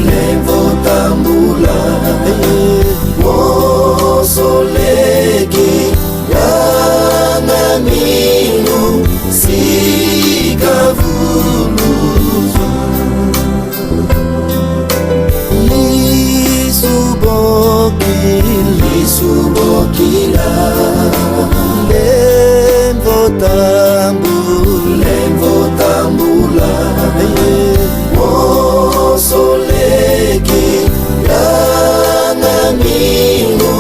Levotambula Mosoleki Yanaminu Sikavuluzo Lisubokila Levotambula Mosoleki Yanaminu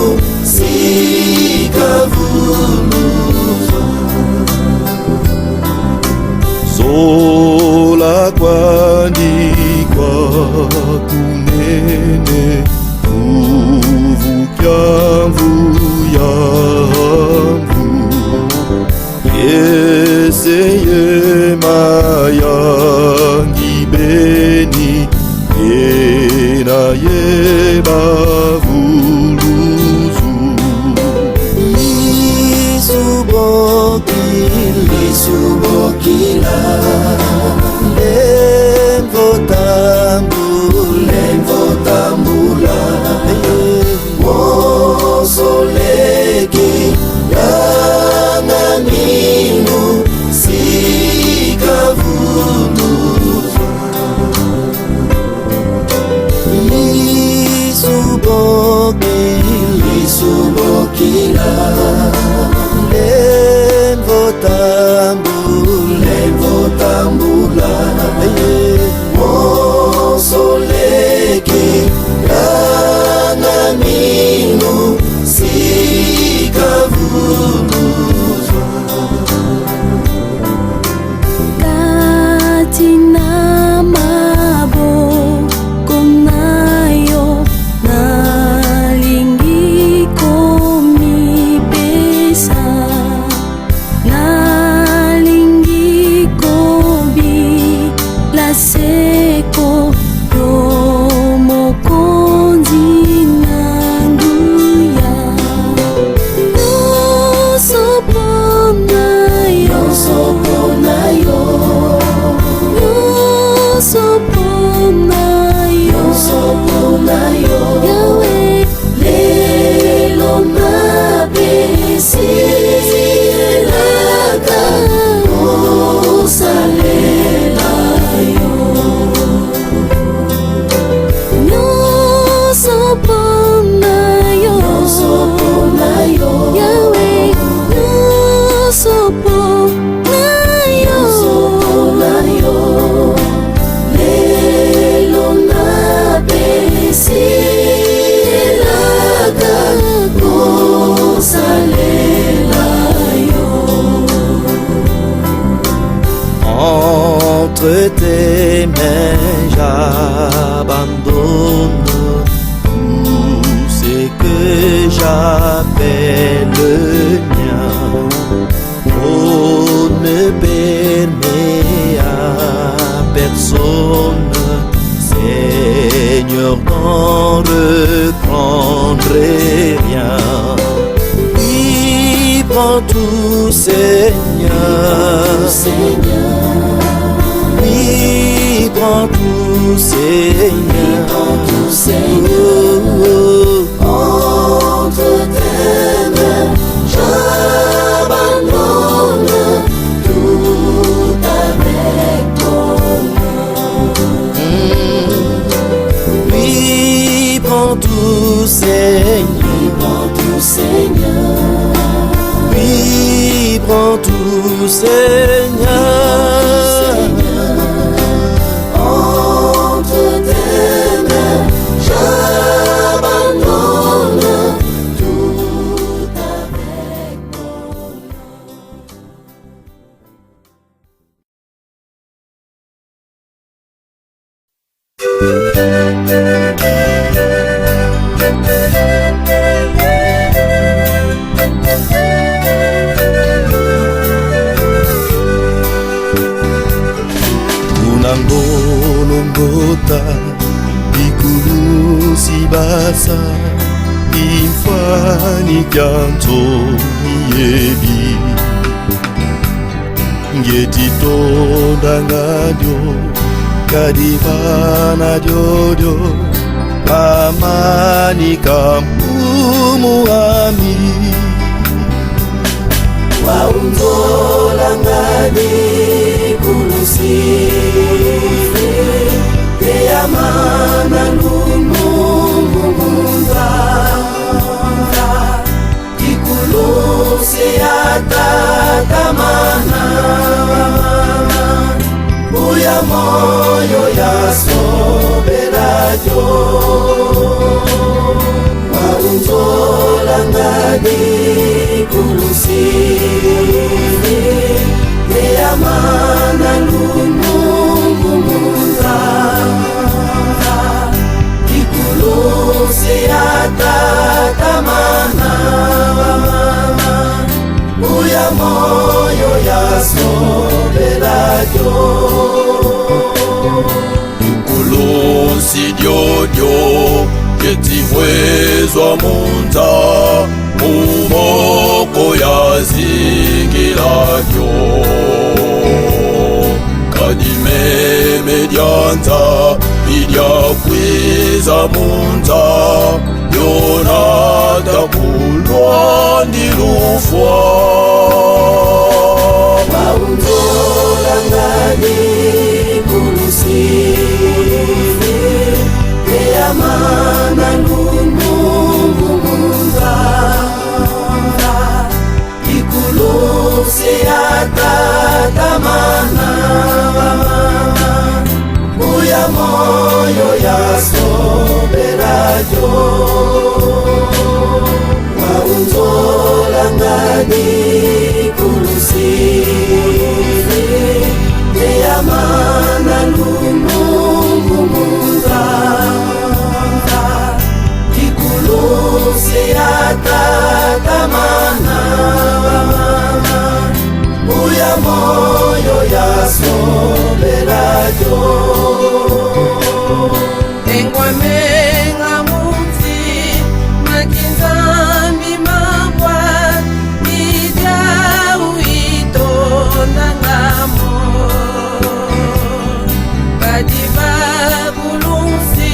Sikavuluzo Zola kwandikwa kunene Uvukyamvu yamvu Yeseye mayangi beni Ena yebavuluzu Lisubokila Levotambula Mosoleki Yanaminu Sikavuluzo Lisubokila Levotambula Mosoleki Yanaminu Sikavuluzo Katina mabo konayo nalingi komi pesa nalingi kobi la seko yomokonzi nanguya nosoponayo Yawe lelo mabesielaka osalelayo nosoponayo Yawe nosoponayo lelo mabesielaka osalelayo Entre tes mains j'abandonne tout ce que j'appelle le mien. On ne permet à personne, Seigneur, d'en reprendre rien. Oui, prends tout, Seigneur. Oui, prends tout, Seigneur. Entre tes mains j'abandonne tout avec ton Oui, prends tout, Seigneur. Oui, prends tout, Seigneur. Entre tes mains j'abandonne tout avec ton Unangolongota ikulu sibasa imfani kyanto yebi ngetitonda nganyo kadibana jojo amani kampumuami waunzola ngadi kulusiri yamana lumungunga ikulusi atatamana uya moyo yasoberajo waunzola ngadi kulusiri yamana lumungunga ikulusi atatamana uya moyo yasoberajo ikulusi jojo ketivwezwa munza mumoko yazingilajo kadimeme dyanza idyakwiza munza yonata kulwa ndilufwa waunzola ngadi kulusiri yamana lumungunga ikulusi atatamana uya moyo yasoberajo waunzola ngadi kulusiri yamana lumungunga ikulusi atatamana uya moyo yasoberajo engwamenga muti makinzambi mabwa ija uitonda ngamo kadiba bulunsi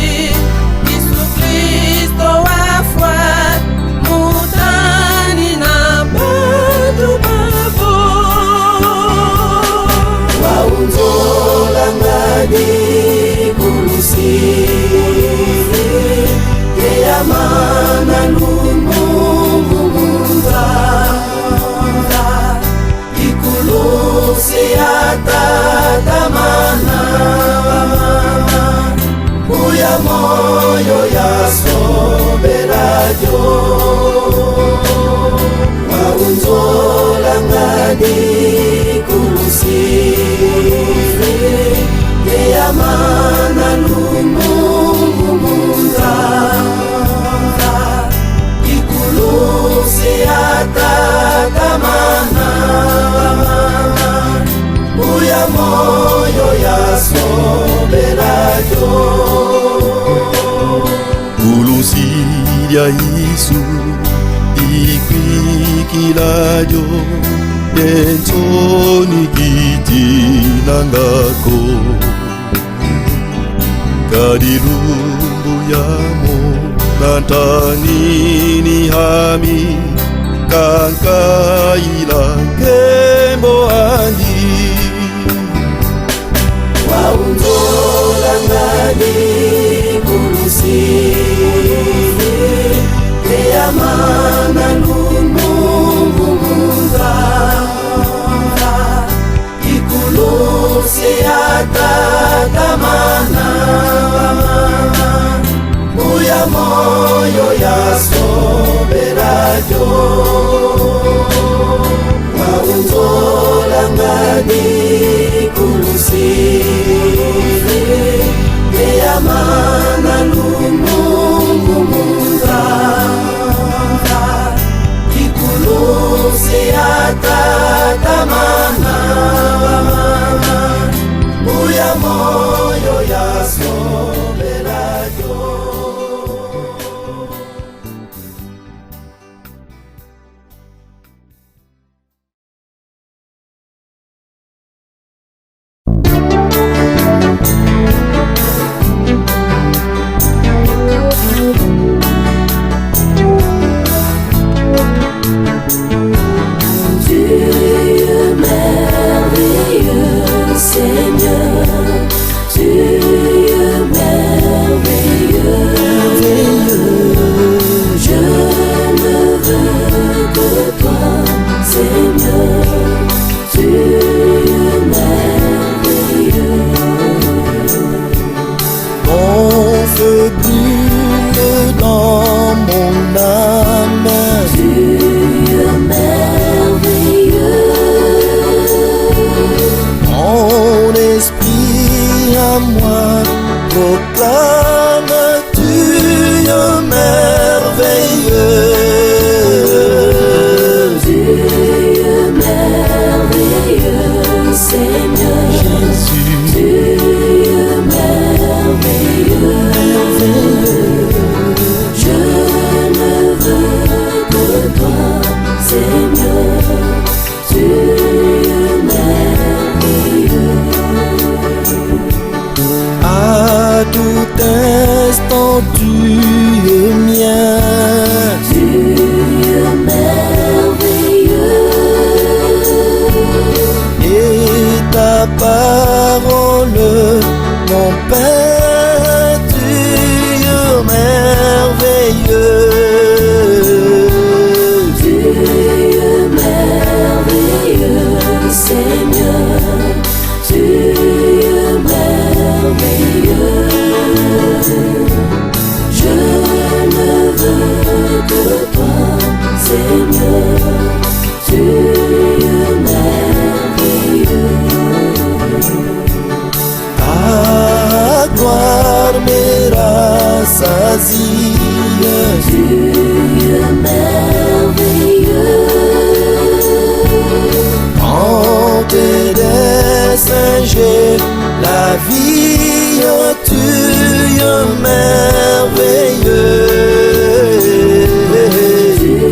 Yesu Kristo wafwa mutani na batu babo waunzola ngadi kulusiri yamana lumungunga ikulusi atatamana uya moyo yasoberajo waunzola ngadi kulusiri yamana lumungunga ikulusi atatamana uya moyo yasoberajo kulusi lya Yesu ikwikilajo dentoni kitinangako kadilumbu yamo nantanini hami kankaila kembo andi waunzola ngadi kulusiri yamana lumungunga ikulusi atatamana uya moyo yasoberajo waunzola ngadi à moi, proclame Dieu merveilleux. Dieu merveilleux, Seigneur Jésus, Dieu merveilleux, je ne veux que toi, Seigneur, Dieu merveilleux. à tout instant tu es mien. Dieu merveilleux, Et ta parole, mon Père, Dieu merveilleux. Dieu merveilleux, Seigneur, Dieu merveilleux, je ne veux que toi, Seigneur, Dieu merveilleux. Ta gloire me rassasie. Dieu merveilleux, Quand tes desseins j'ai la vie, Dieu merveilleux. Dieu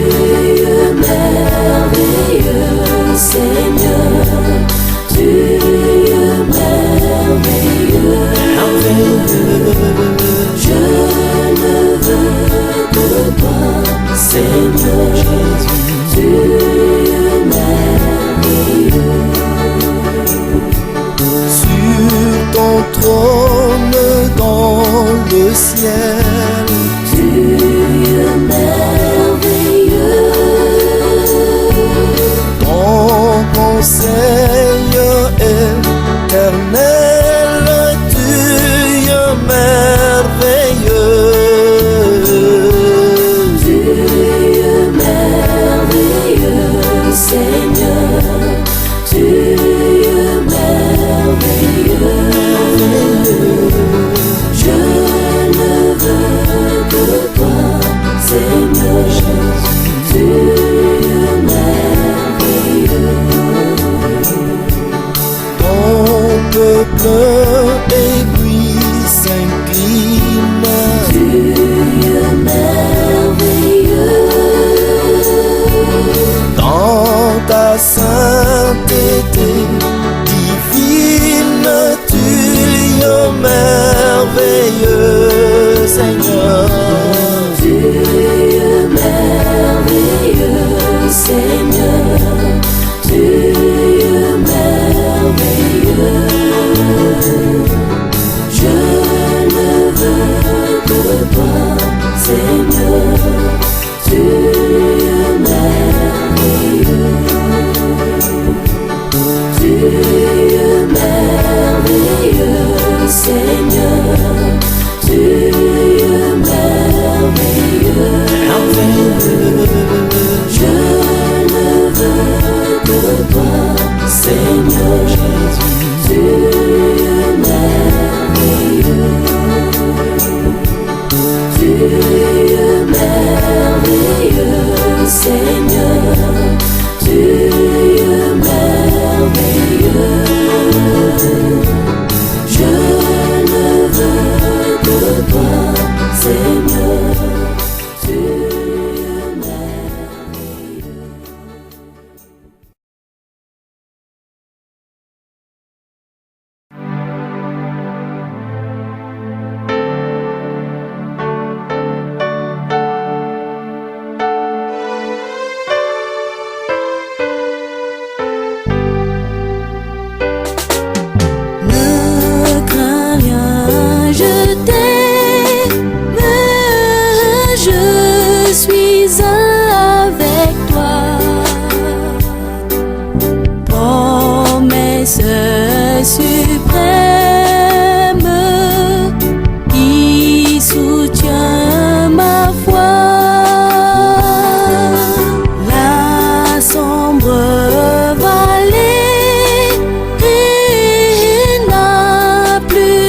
merveilleux, Seigneur, Dieu merveilleux, je ne veux que toi, Seigneur, Dieu merveilleux. Sur ton trône dans le ciel, Dieu merveilleux, ton conseil éternel, Dieu merveilleux. Dieu merveilleux, Seigneur, Dieu merveilleux, je ne veux que toi, Seigneur, Dieu merveilleux. Ton peuple ébloui s'incline. Dieu merveilleux, Dans ta sainteté divine, Dieu merveilleux, Seigneur. Dieu merveilleux, Seigneur, Dieu merveilleux, je ne veux que toi, Seigneur, Dieu merveilleux, Dieu merveilleux, Seigneur, Dieu merveilleux, je ne veux que toi, Seigneur, Dieu merveilleux, Dieu merveilleux, Seigneur, Dieu merveilleux, je ne veux que toi, Seigneur, Dieu merveilleux. Plus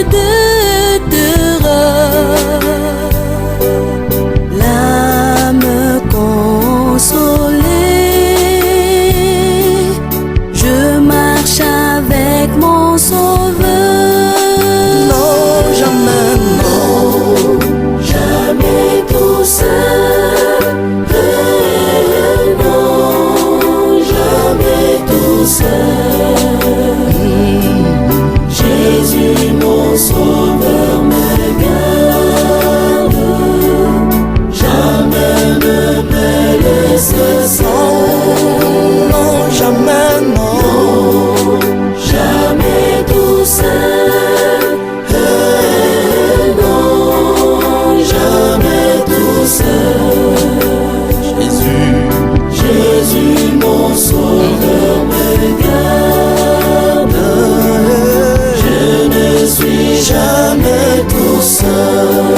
jamais tout seul.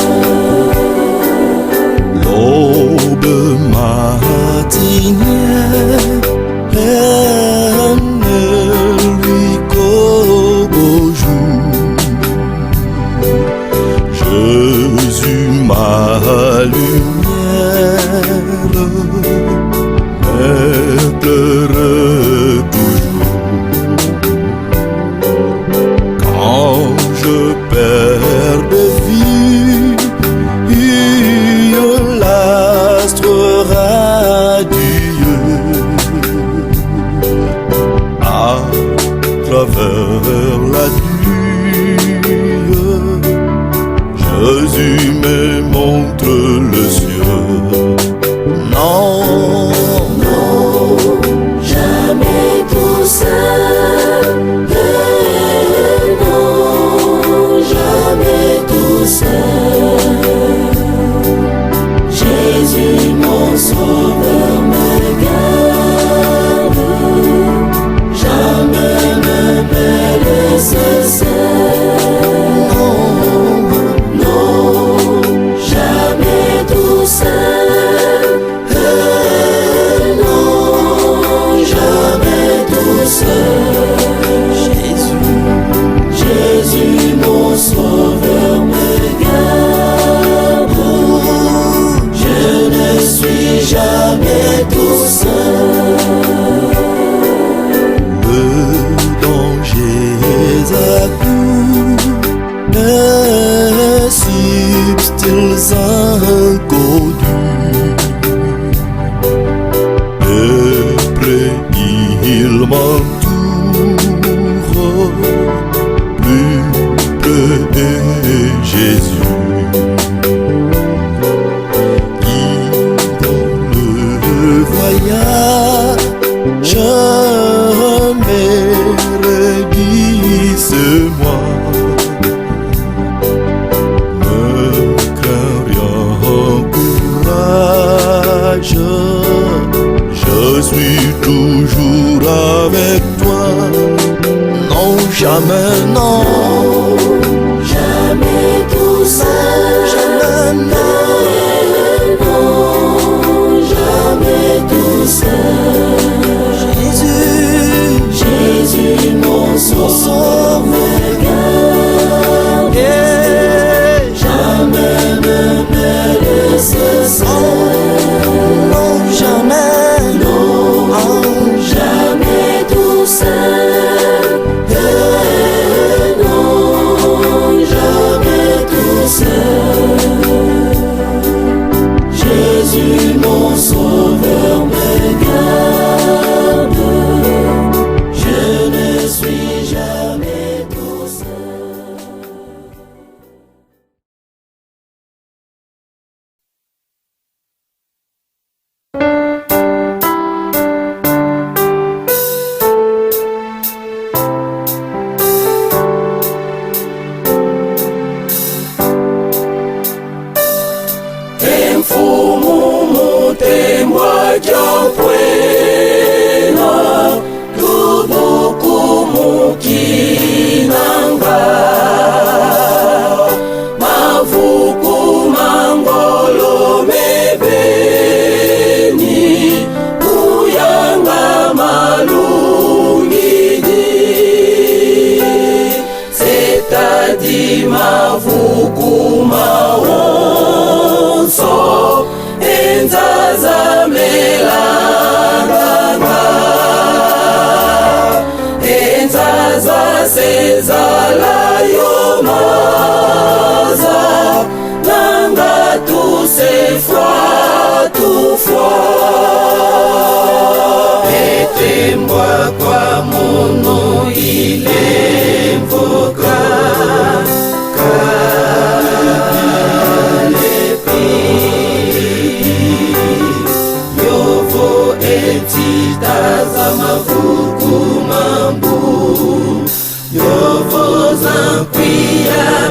L'aube Matinière, pleine lui qu'au beau jour. Jésus ma lumière m'éclaire toujours. Quand je perds de vue l'astre radieux à travers la nuit, Jésus me montre le ciel. Non, Non, jamais tout seul. Non, jamais tout seul. Jésus, mon sauveur, me garde. Jamais ne me laisse seul. Non, jamais tout seul. Non, jamais tout seul. Jésus, mon sauveur, me garde. Je ne suis jamais tout seul. Le danger est à coup, les subtils inconnus. de près il m'entoure, plus près de Jésus. Qui dans le Voyage, je me guise-moi, ne crains rien, courage, je suis toujours avec toi. non, jamais, non, Jamais tout seul. jamais, Non, jamais tout seul. Jésus, mon sauveur, me garde. Jamais ne me laisse seul. non, jamais, Non, jamais tout seul. Non, jamais tout seul. Jésus, mon sauveur, me garde. Je ne suis jamais tout seul. Mfumu temwa jampwena tubukumu kinanga mavuku mangolo mebeni uyanga malungidi setadi mavuku maonso enzaza melanganga enzaza sezala yomaza nanga tuse fois tout fois etembwa kwa mono ile mvoka mavuku mambu yovo zamkwia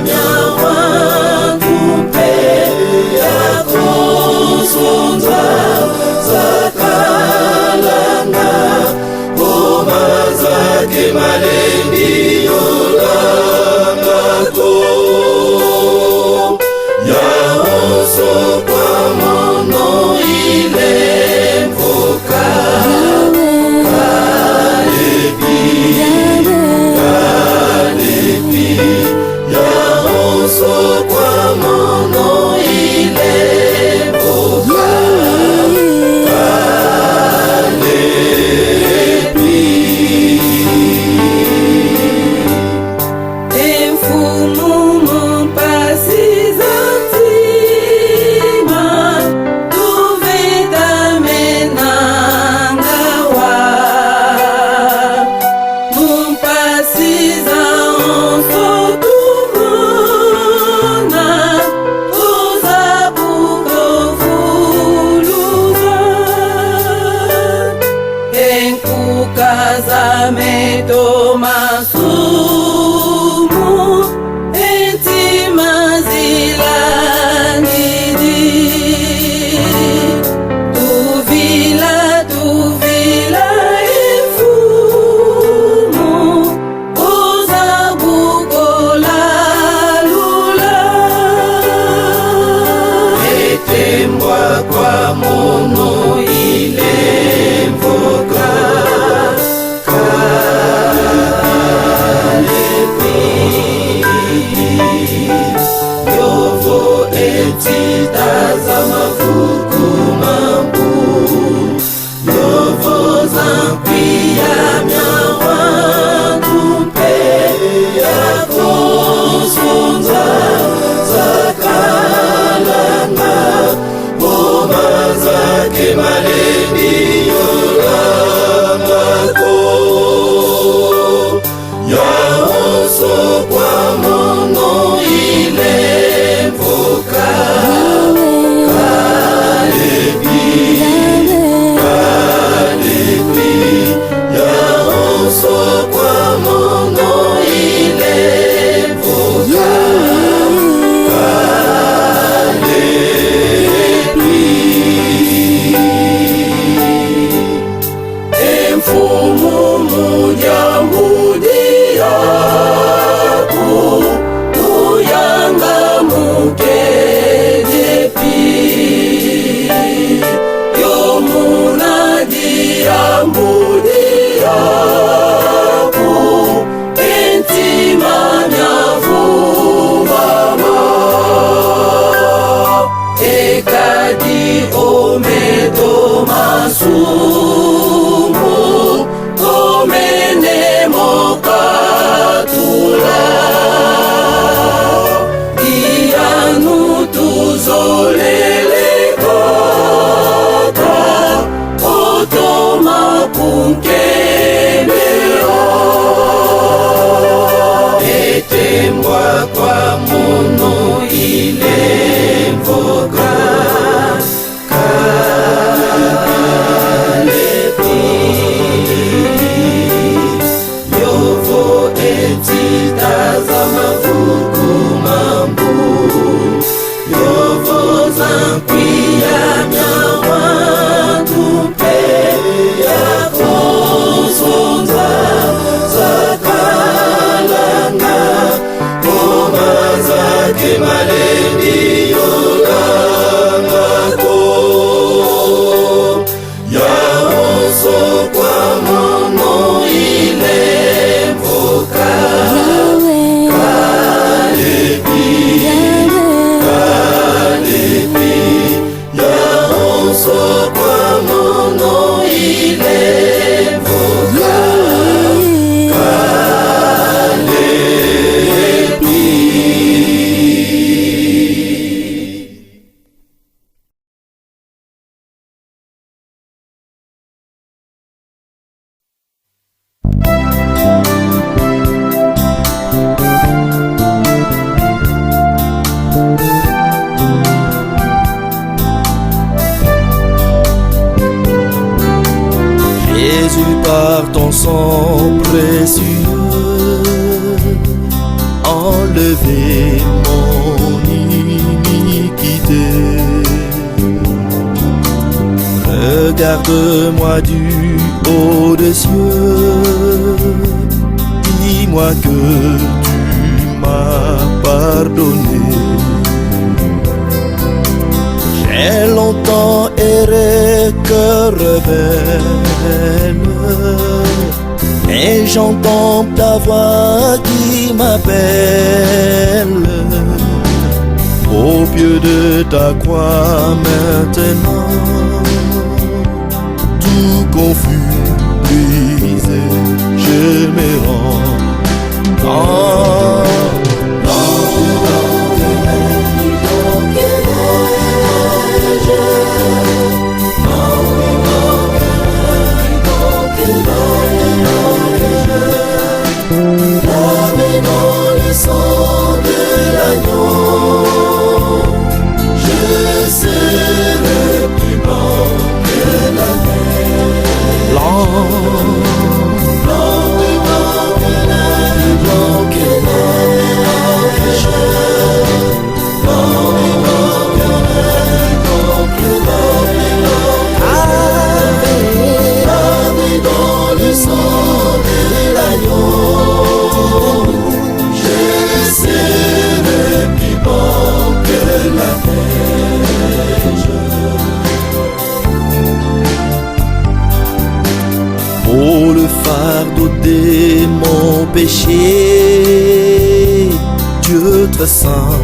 Yaonso kwa mon nom il invoqua. Yaonso kwa mon nom il invoqua. Kwa mon nom il invoqua. Yovo eti tazama vuku mambu. Yovo zampia myawandu mpe yako sonza zakalanga. Zake maledi yolamako. Yaonso kwa mon nom il invoqua. Yaonso kwa mon nom il invoqua. Mfumu mujamudia ku uyanga mukejepi. Yo munadia mudia ku entima nyavumama. Ekadi ometo masumu omene mokatula. Ianu tuzolele kota otoma kunkebeo. Etembwa kwa mon nom il invoqua. Tazama vuku mambu. Yovo zampia myawandu mpe yako sonza zakalanga. Ngoma zake maledi yolamako. Yaonso kwa mon nom il invoqua. Yaonso kwa mon nom il invoqua. Jésus, par ton sang précieux, enlevez mon iniquité. Regarde-moi du haut des cieux, dis-moi que tu m'as pardonné. ta voix qui m'appelle. Au pied de ta croix maintenant, tout confus, brisé, je me rends. Lavé dans le sang de l'agneau, je serai plus blanc que la neige. Blanc que neige, blanc que neige. Blanc que neige, blanc que neige. Lavé dans le sang de l'agneau, je serai plus blanc que la neige. Oh, le fardeau de mon péché, Dieu très saint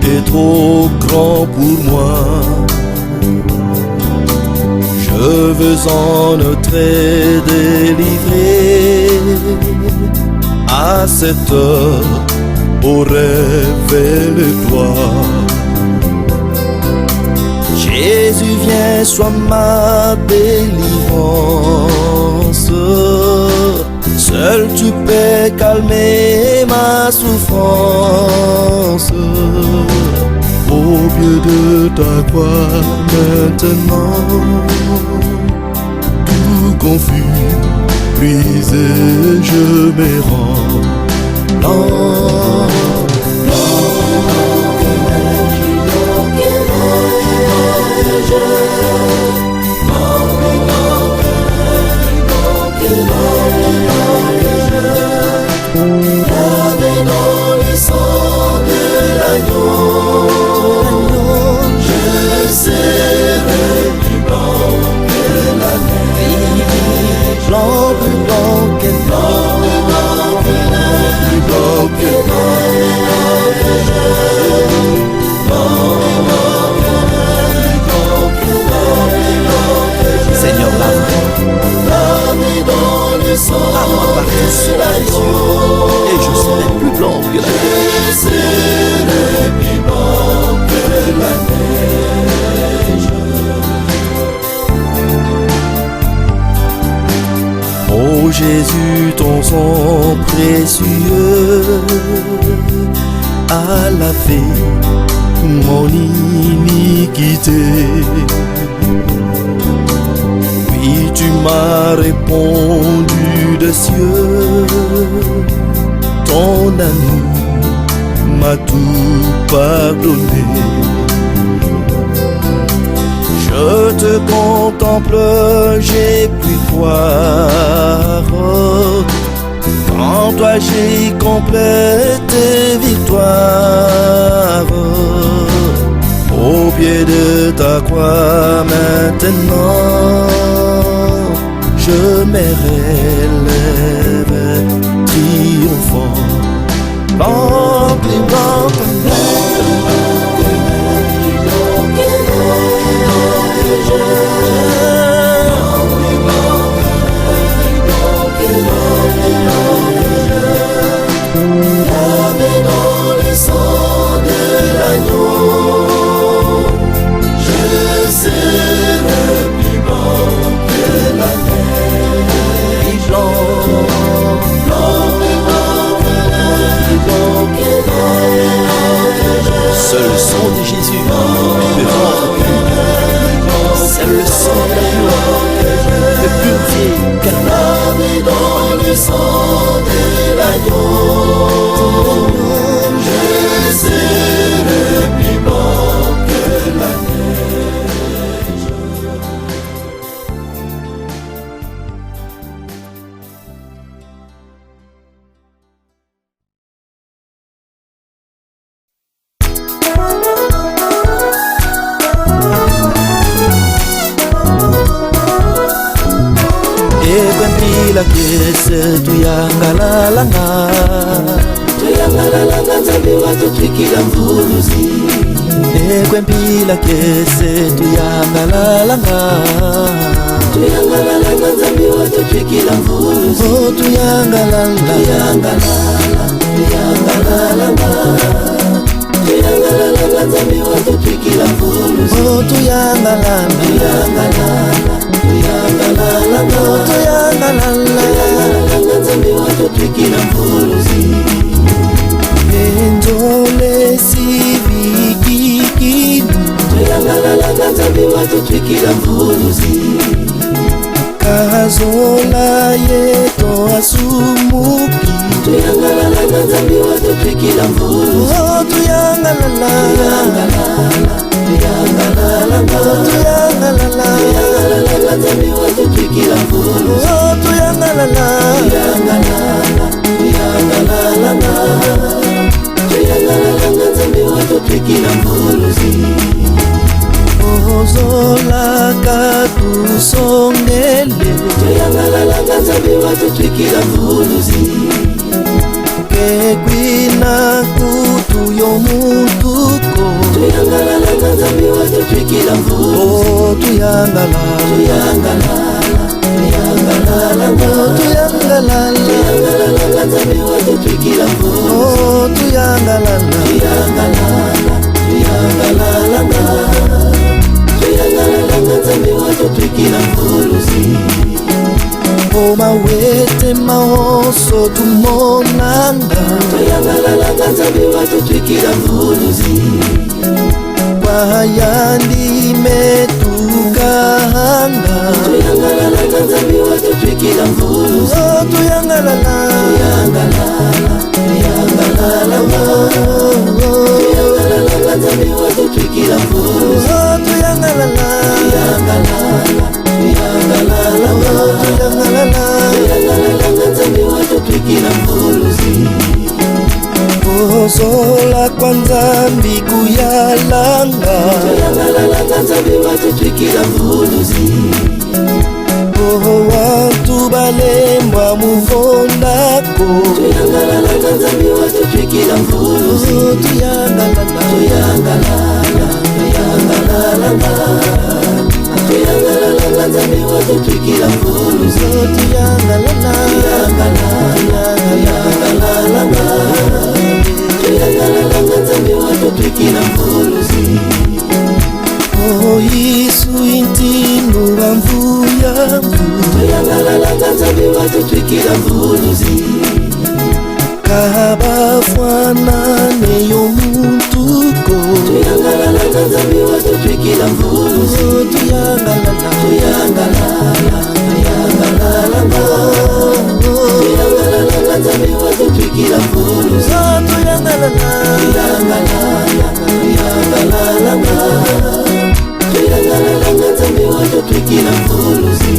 est trop grand pour moi. Je veux en être délivré. À cette heure, oh révèle-toi. Jésus, viens, sois ma délivrance. Seul tu peux calmer ma souffrance. Au pied de ta croix maintenant, tout confus, brisé, je me rends. Blanc, lavé dans le sang de l'agneau, je serai plus blanc que la neige. blanc, plus blanc que blanc, Plus blanc que neige. Seigneur, Lavé dans le sang de l'agneau, et je serai plus blanc que la neige. je serai plus blanc que la neige. Oh Jésus, ton sang précieux a lavé mon iniquité. Puis tu m'as répondu des cieux, ton amour m'a tout pardonné. Je te contemple, j'ai pu voir qu'en toi j'ai complété victoire. Au pied de ta croix maintenant, je me relève triomphant. Blanc, plus blanc que Lavé dans le sang de l'agneau, je serai plus blanc que la neige. blanc, Blanc que neige, blanc que neige. Kwempila kese tuyangalalanga Nzambi watutwikila mvuluzi Kwempila kese tuyangalalanga Nzambi watutwikila mvuluzi Oh tuyangalala Nzambi watutwikila mvuluzi Oh tuyangalala Nzambi watutwikila mvuluzi Enjole sivikikini Nzambi watutwikila mvuluzi Kazola yeto asumuki Nzambi watutwikila mvuluzi Oh tuyangalala Nzambi watutwikila mvuluzi Oh tuyangalala Nzambi watutwikila mvuluzi Ozola katusongele Nzambi watutwikila mvuluzi Kekwina kutu yomutuko Nzambi watutwikila mvuluzi Oh tuyangalala Nzambi watutwikila mvuluzi Oh tuyangalala Nzambi watutwikila mvuluzi Oma wete maoso tumonanga Nzambi watutwikila mvuluzi Kwayandi metukahanga Nzambi watutwikila mvuluzi Oh tuyangalala Nzambi watutwikila mvuluzi Oh tuyangalala Nzambi watutwikila mvuluzi Ozola kwanza mbiku yalanga Nzambi watutwikila mvuluzi Oh wantu balembwa muvondako Nzambi watutwikila mvuluzi Oh tuyangalala Nzambi watutwikila mvuluzi Oh tuyangalala Nzambi watutwikila mvuluzi Oh Yesu intinu wamvuya Nzambi watutwikila mvuluzi Kabafwanane yomutuko Nzambi watutwikila mvuluzi Oh tuyangalala Nzambi watutwikila mvuluzi Oh tuyangalala Nzambi watutwikila mvuluzi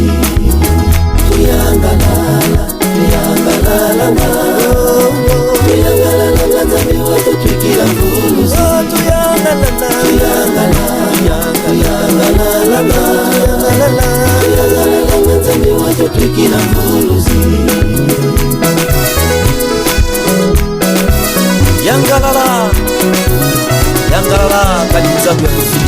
Nzambi watutwikila mvuluzi Oh tuyangalala Nzambi watutwikila mvuluzi Yangalala Yangalala kalimuzaku ya kusika